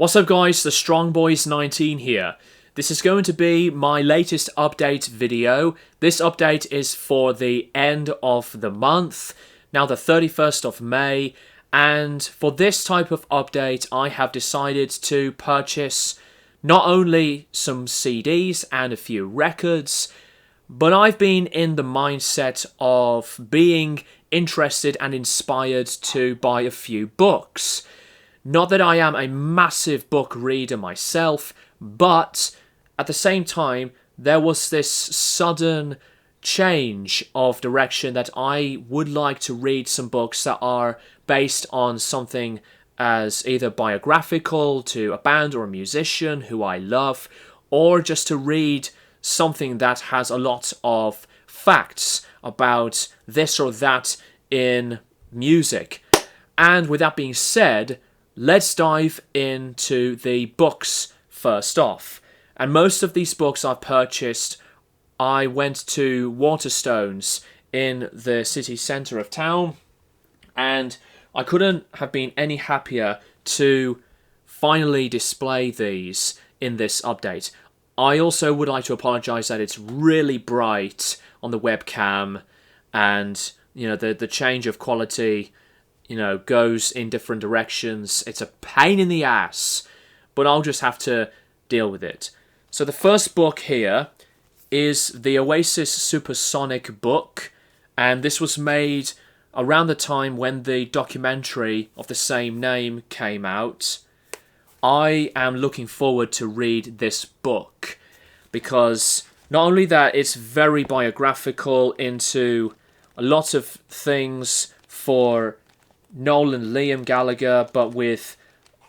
What's up guys, the Strong Boys 19 here. This is going to be my latest update video. This update is for the end of the month, now the 31st of May, and for this type of update I have decided to purchase not only some CDs and a few records, but I've been in the mindset of being interested and inspired to buy a few books. Not that I am a massive book reader myself, but at the same time, there was this sudden change of direction that I would like to read some books that are based on something as either biographical to a band or a musician who I love, or just to read something that has a lot of facts about this or that in music. And with that being said, let's dive into the books first off. And most of these books I've purchased, I went to Waterstones in the city centre of town, and I couldn't have been any happier to finally display these in this update. I also would like to apologise that it's really bright on the webcam, and the change of quality goes in different directions. It's a pain in the ass, but I'll just have to deal with it. So the first book here is the Oasis Supersonic book, and this was made around the time when the documentary of the same name came out. I am looking forward to read this book because not only that, it's very biographical into a lot of things for Noel and Liam Gallagher, but with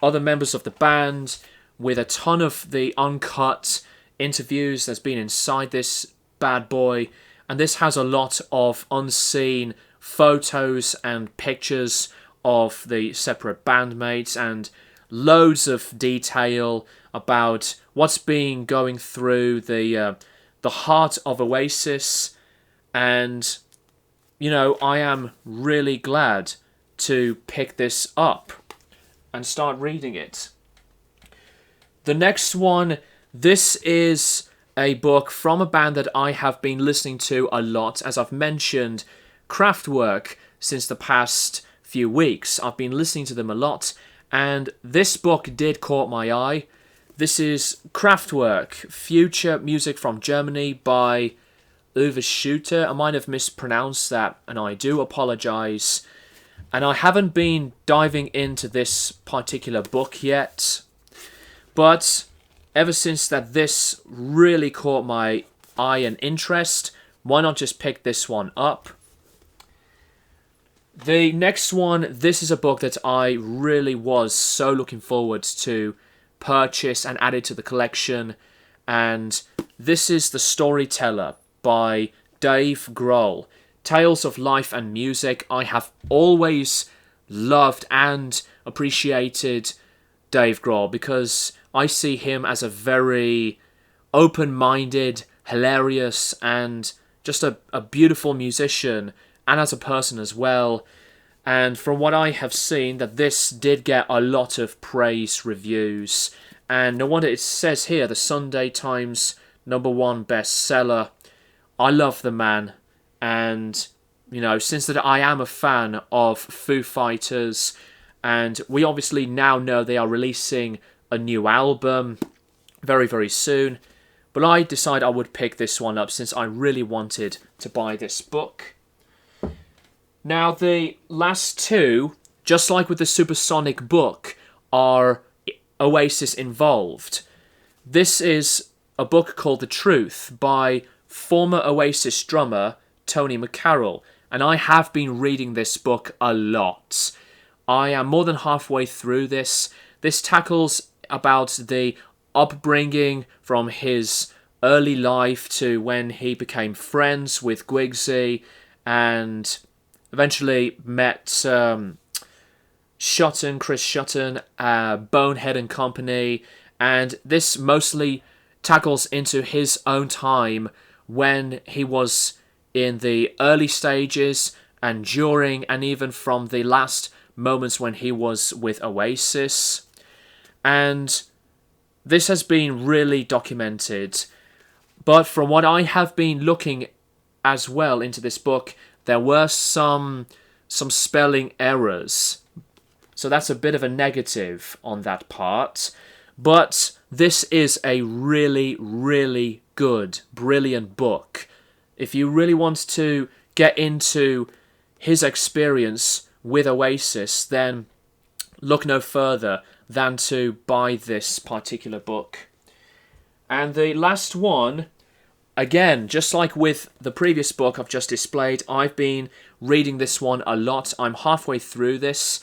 other members of the band, with a ton of the uncut interviews that's been inside this bad boy, and this has a lot of unseen photos and pictures of the separate bandmates, and loads of detail about what's been going through the heart of Oasis. And I am really glad to pick this up and start reading it. The next one, this is a book from a band that I have been listening to a lot. As I've mentioned, Kraftwerk, since the past few weeks. I've been listening to them a lot, and this book did caught my eye. This is Kraftwerk, Future Music from Germany by Uwe Schutter. I might have mispronounced that, and I do apologise. And I haven't been diving into this particular book yet, but ever since that this really caught my eye and interest, why not just pick this one up? The next one, this is a book that I really was so looking forward to purchase and add it to the collection, and this is The Storyteller by Dave Grohl. Tales of Life and Music. I have always loved and appreciated Dave Grohl because I see him as a very open-minded, hilarious, and just a beautiful musician, and as a person as well. And from what I have seen, that this did get a lot of praise reviews, and no wonder it says here the Sunday Times #1 bestseller. I love the man. And, since that I am a fan of Foo Fighters, and we obviously now know they are releasing a new album very, very soon, but I decided I would pick this one up since I really wanted to buy this book. Now, the last two, just like with the Supersonic book, are Oasis involved. This is a book called The Truth by former Oasis drummer Tony McCarroll, and I have been reading this book a lot. I am more than halfway through this. This tackles about the upbringing from his early life to when he became friends with Guigsy and eventually met Chris Shutton, Bonehead and Company, and this mostly tackles into his own time when he was in the early stages and during, and even from the last moments when he was with Oasis. and this has been really documented. But from what I have been looking as well into this book, there were some spelling errors. So that's a bit of a negative on that part. But this is a really, really good, brilliant book. If you really want to get into his experience with Oasis, then look no further than to buy this particular book. And the last one, again, just like with the previous book I've just displayed, I've been reading this one a lot. I'm halfway through this.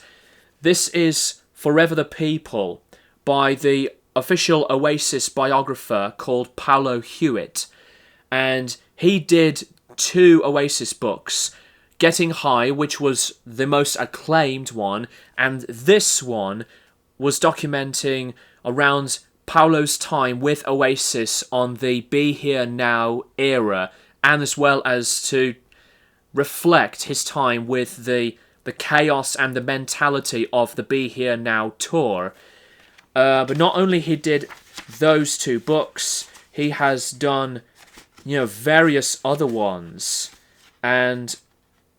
This is Forever the People by the official Oasis biographer called Paolo Hewitt. And he did 2 Oasis books, Getting High, which was the most acclaimed one, and this one was documenting around Paolo's time with Oasis on the Be Here Now era, and as well as to reflect his time with the chaos and the mentality of the Be Here Now tour. But not only he did those 2 books, he has done, various other ones. And,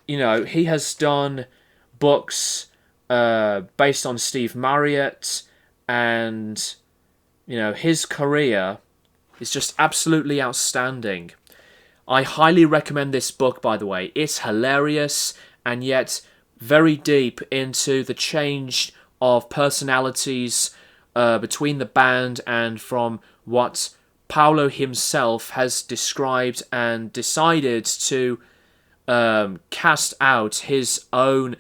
he has done books based on Steve Marriott, and, his career is just absolutely outstanding. I highly recommend this book, by the way. It's hilarious and yet very deep into the change of personalities between the band, and from what Paolo himself has described and decided to cast out his own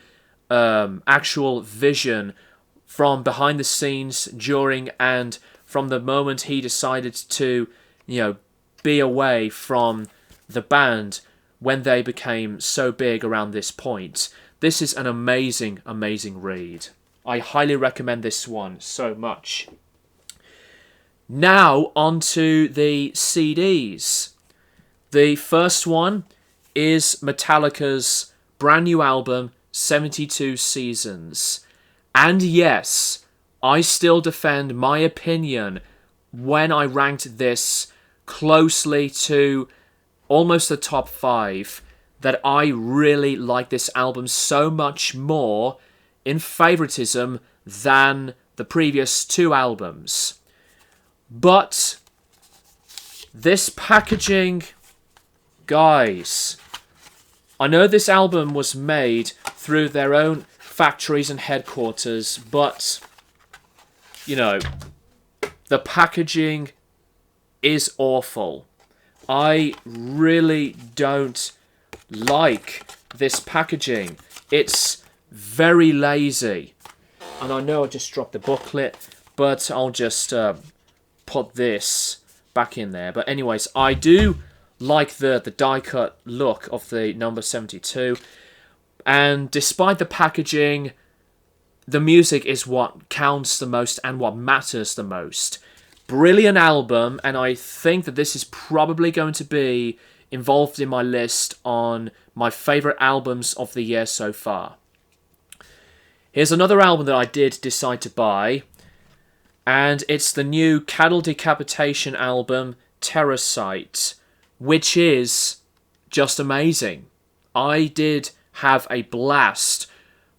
actual vision from behind the scenes, during, and from the moment he decided to, be away from the band when they became so big around this point. This is an amazing, amazing read. I highly recommend this one so much. Now, on to the CDs. The first one is Metallica's brand new album, 72 Seasons. And yes, I still defend my opinion when I ranked this closely to almost the top 5, that I really like this album so much more in favoritism than the previous 2 albums. But this packaging, guys, I know this album was made through their own factories and headquarters, but, the packaging is awful. I really don't like this packaging. It's very lazy. And I know I just dropped the booklet, but I'll just put this back in there. But anyways, I do like the die-cut look of the number 72. And despite the packaging, the music is what counts the most and what matters the most. Brilliant album, and I think that this is probably going to be involved in my list on my favourite albums of the year so far. Here's another album that I did decide to buy, and it's the new Cattle Decapitation album, Terrorsight, which is just amazing. I did have a blast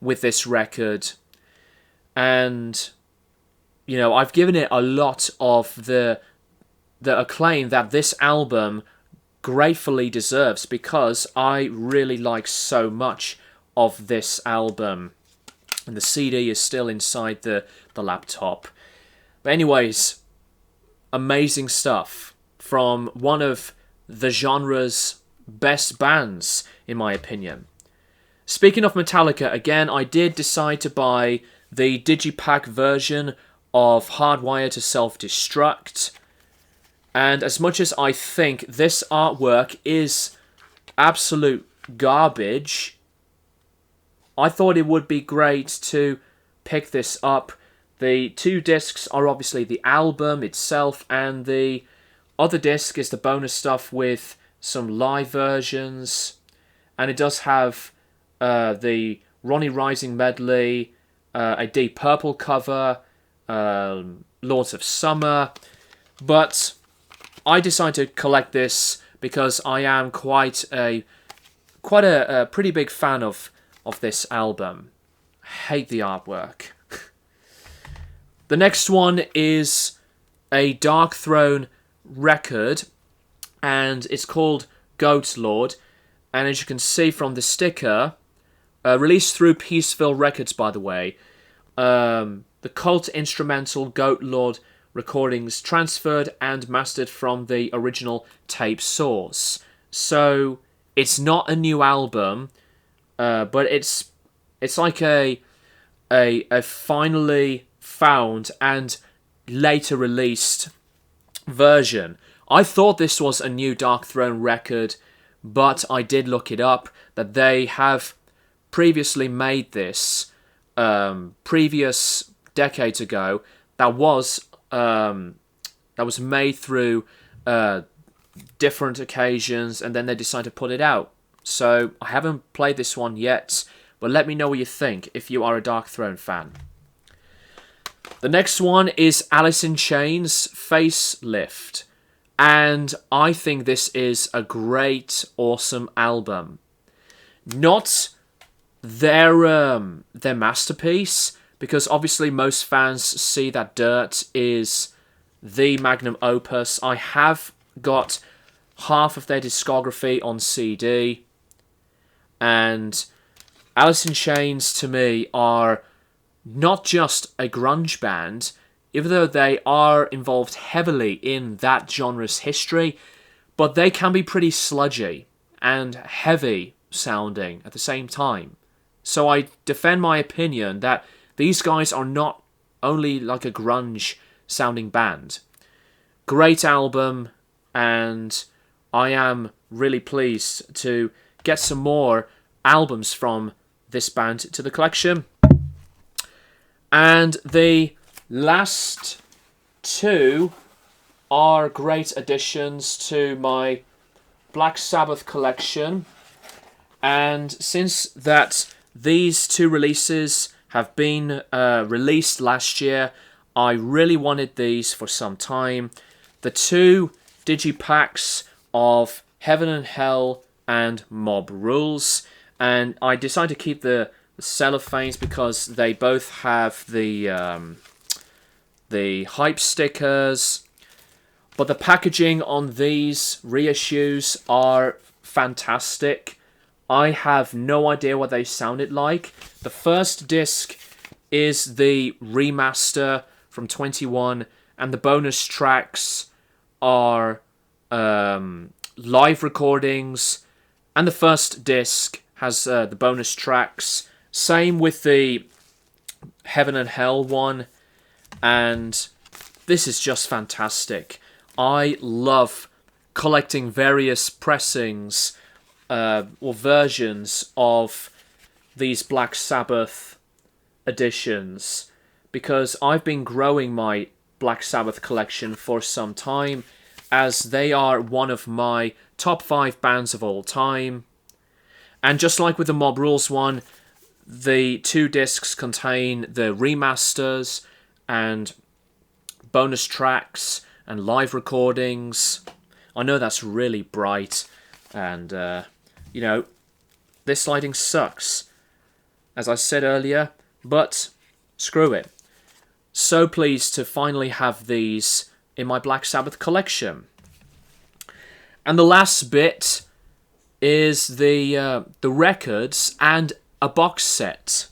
with this record, and I've given it a lot of the acclaim that this album gratefully deserves, because I really like so much of this album. And the CD is still inside the laptop. But anyways, amazing stuff from one of the genre's best bands, in my opinion. Speaking of Metallica, again, I did decide to buy the Digipack version of Hardwire to Self-Destruct. And as much as I think this artwork is absolute garbage, I thought it would be great to pick this up. The 2 discs are obviously the album itself, and the other disc is the bonus stuff with some live versions. And it does have the Ronnie Rising medley, a Deep Purple cover, Lords of Summer, but I decided to collect this because I am quite a pretty big fan of this album. Hate the artwork. The next one is a Darkthrone record, and it's called Goat Lord. And as you can see from the sticker, released through Peaceville Records, by the way, the cult instrumental Goat Lord recordings transferred and mastered from the original tape source. So it's not a new album, but it's like a finally found and later released version. I thought this was a new Darkthrone record, but I did look it up, that they have previously made this previous decades ago. That was made through different occasions, and then they decided to put it out. So I haven't played this one yet, but let me know what you think if you are a Darkthrone fan. The next one is Alice in Chains Facelift, and I think this is a great, awesome album. Not their masterpiece, because obviously most fans see that Dirt is the magnum opus. I have got half of their discography on CD, and Alice in Chains to me are not just a grunge band, even though they are involved heavily in that genre's history, but they can be pretty sludgy and heavy sounding at the same time. So I defend my opinion that these guys are not only like a grunge sounding band. Great album, and I am really pleased to get some more albums from this band to the collection. And the last two are great additions to my Black Sabbath collection. And since that these two releases have been released last year, I really wanted these for some time. The two digipacks of Heaven and Hell and Mob Rules. And I decided to keep the cellophanes because they both have the hype stickers, but the packaging on these reissues are fantastic. I have no idea what they sounded like. The first disc is the remaster from 21, and the bonus tracks are live recordings, and the first disc has the bonus tracks. Same with the Heaven and Hell one, and this is just fantastic. I love collecting various pressings or versions of these Black Sabbath editions, because I've been growing my Black Sabbath collection for some time, as they are one of my top 5 bands of all time. And just like with the Mob Rules one, the 2 discs contain the remasters and bonus tracks and live recordings. I know that's really bright, and this lighting sucks, as I said earlier, but screw it. So pleased to finally have these in my Black Sabbath collection. And the last bit is the records and a box set.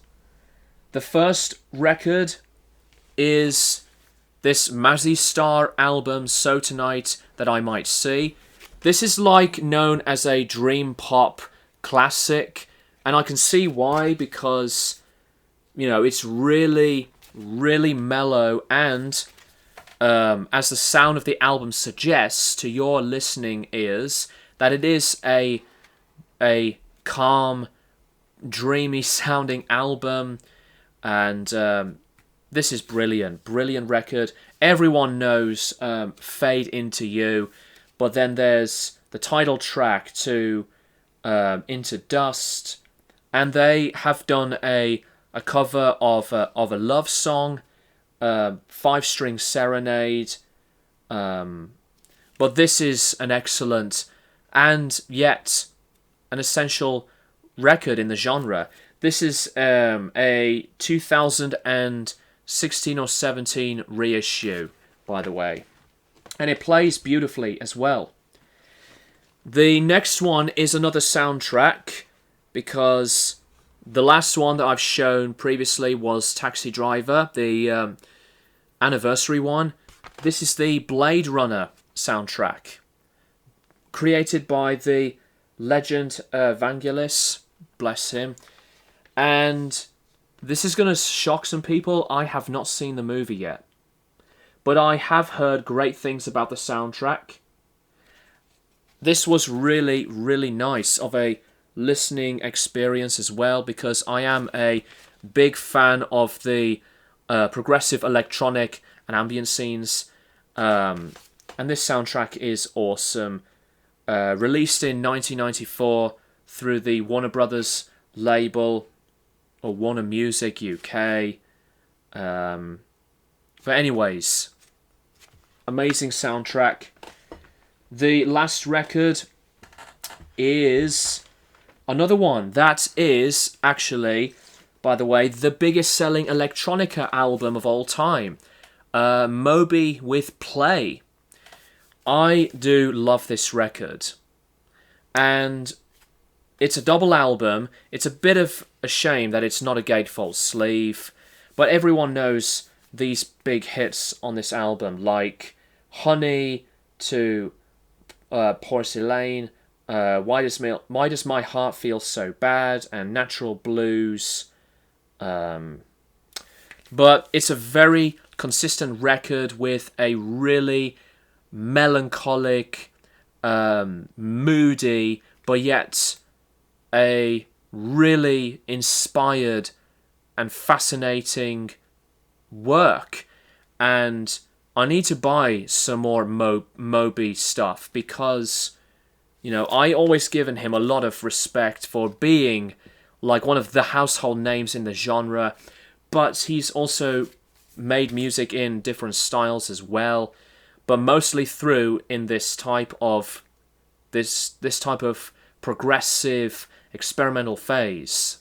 The first record is this Mazzy Star album, So Tonight That I Might See. This is like known as a dream pop classic, and I can see why, because it's really, really mellow, and as the sound of the album suggests to your listening ears, that it is a calm, dreamy sounding album, and this is brilliant record. Everyone knows Fade Into You, but then there's the title track to Into Dust, and they have done a cover of a love song, 5-string serenade. But this is an excellent and yet an essential record in the genre. This is a 2016 or 17 reissue, by the way. And it plays beautifully as well. The next one is another soundtrack, because the last one that I've shown previously was Taxi Driver, the anniversary one. This is the Blade Runner soundtrack, created by the legend Vangelis, bless him. And this is going to shock some people. I have not seen the movie yet, but I have heard great things about the soundtrack. This was really, really nice of a listening experience as well, because I am a big fan of the progressive electronic and ambient scenes. And this soundtrack is awesome. Released in 1994 through the Warner Brothers label, or Warner Music UK. But anyways, amazing soundtrack. The last record is another one that is actually, by the way, the biggest selling electronica album of all time. Moby with Play. I do love this record. And it's a double album. It's a bit of a shame that it's not a gatefold sleeve, but everyone knows these big hits on this album, like Honey to Porcelain, Why Does My Heart Feel So Bad, and Natural Blues. But it's a very consistent record with a really melancholic, moody, but yet a really inspired and fascinating work. And I need to buy some more Moby stuff, because, you know, I always given him a lot of respect for being like one of the household names in the genre, but he's also made music in different styles as well, but mostly through in this type of progressive experimental phase.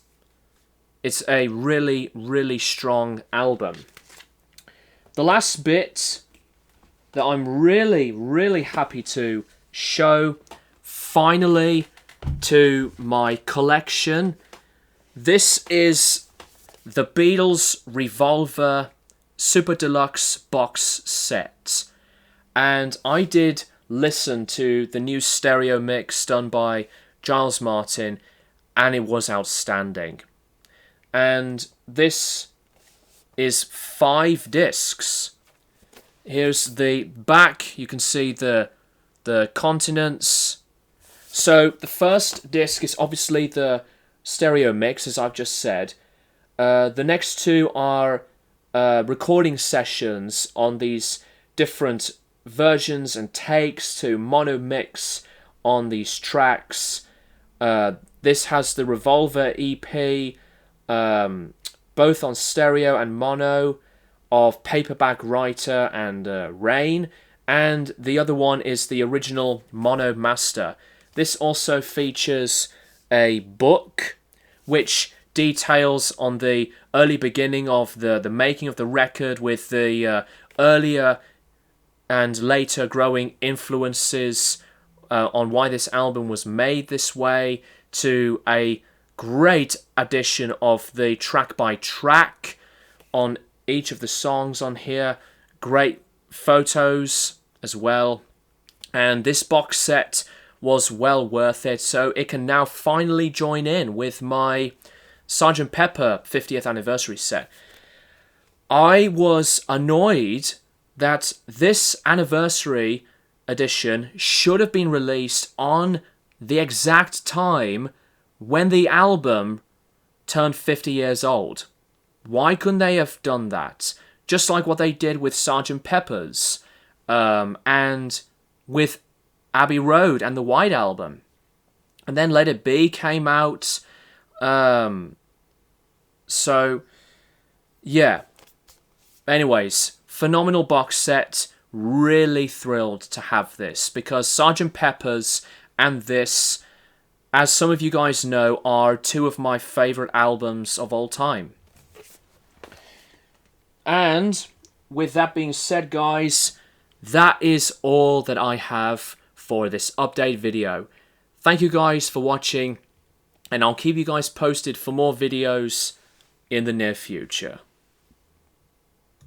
It's a really, really strong album. The last bit that I'm really, really happy to show finally to my collection. This is the Beatles Revolver Super Deluxe box set. And I did listen to the new stereo mix done by Giles Martin, and it was outstanding. And this is 5 discs. Here's the back. You can see the continents. So the first disc is obviously the stereo mix, as I've just said. The next 2 are recording sessions on these different versions and takes to mono mix on these tracks. This has the Revolver EP, both on stereo and mono, of Paperback Writer and Rain, and the other one is the original mono master. This also features a book which details on the early beginning of the making of the record, with the earlier and later growing influences on why this album was made this way, to a great addition of the track by track on each of the songs on here. Great photos as well. And this box set was well worth it, so it can now finally join in with my Sgt. Pepper 50th anniversary set. I was annoyed that this anniversary edition should have been released on the exact time when the album turned 50 years old. Why couldn't they have done that? Just like what they did with Sgt. Pepper's and with Abbey Road and the White Album. And then Let It Be came out. So, yeah. Anyways, phenomenal box set. Really thrilled to have this because Sgt. Pepper's and this, as some of you guys know, are two of my favourite albums of all time. And with that being said, guys, that is all that I have for this update video. Thank you guys for watching, and I'll keep you guys posted for more videos in the near future.